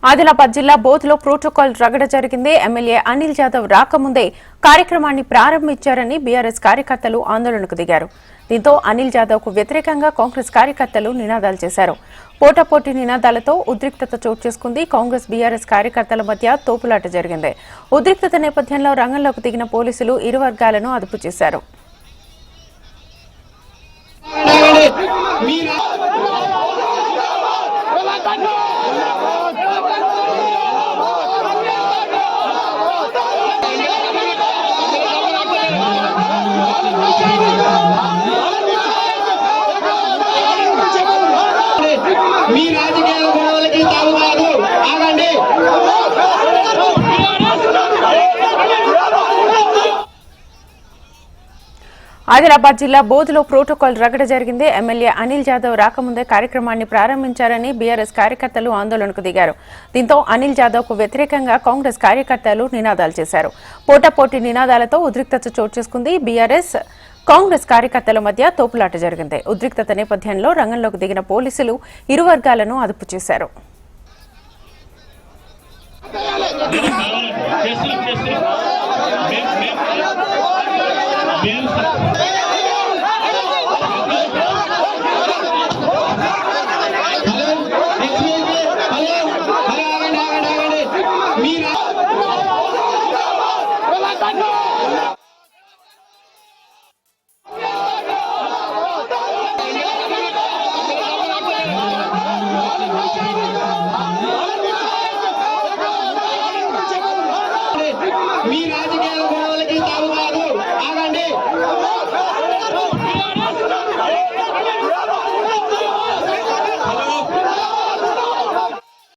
ఆదిలాబాద్ జిల్లా బోధ్లో ప్రోటోకాల్ రగడ జరిగింది. ఎమ్మెల్యే అనిల్ జాదవ్ రాకముందే కార్యక్రమాన్ని ప్రారంభించారని బీఆర్ఎస్ కార్యకర్తలు ఆందోళనకు దిగారు. దీంతో అనిల్ జాదవ్ కు వ్యతిరేకంగా కాంగ్రెస్ కార్యకర్తలు నినాదాలు చేశారు. పోటాపోటీ నినాదాలతో ఉద్రిక్తత చోటు చేసుకుంది. కాంగ్రెస్ బీఆర్ఎస్ కార్యకర్తల మధ్య తోపులాట జరిగింది. ఉద్రిక్తత నేపథ్యంలో రంగంలోకి దిగిన పోలీసులు ఇరు వర్గాలను అదుపు చేశారు. మీ రాజకీయ గొడవలకి తాగుతారు. ఆగండి. ఆదిలాబాద్ జిల్లా బోధ్లో ప్రోటోకాల్ రగడ జరిగింది. ఎమ్మెల్యే అనిల్ జాదవ్ రాకముందే కార్యక్రమాన్ని ప్రారంభించారని బీఆర్ఎస్ కార్యకర్తలు ఆందోళనకు దిగారు. దీంతో అనిల్ జాదవ్ కు వ్యతిరేకంగా కాంగ్రెస్ కార్యకర్తలు నినాదాలు చేశారు. పోటాపోటీ నినాదాలతో ఉద్రిక్తత చోటు చేసుకుంది. బీఆర్ఎస్ కాంగ్రెస్ కార్యకర్తల మధ్య తోపులాట జరిగింది. ఉద్రిక్తత నేపథ్యంలో రంగంలోకి దిగిన పోలీసులు ఇరు వర్గాలను అదుపు చేశారు. మీ రాజకీయ గొడవలకి తాగుతారు.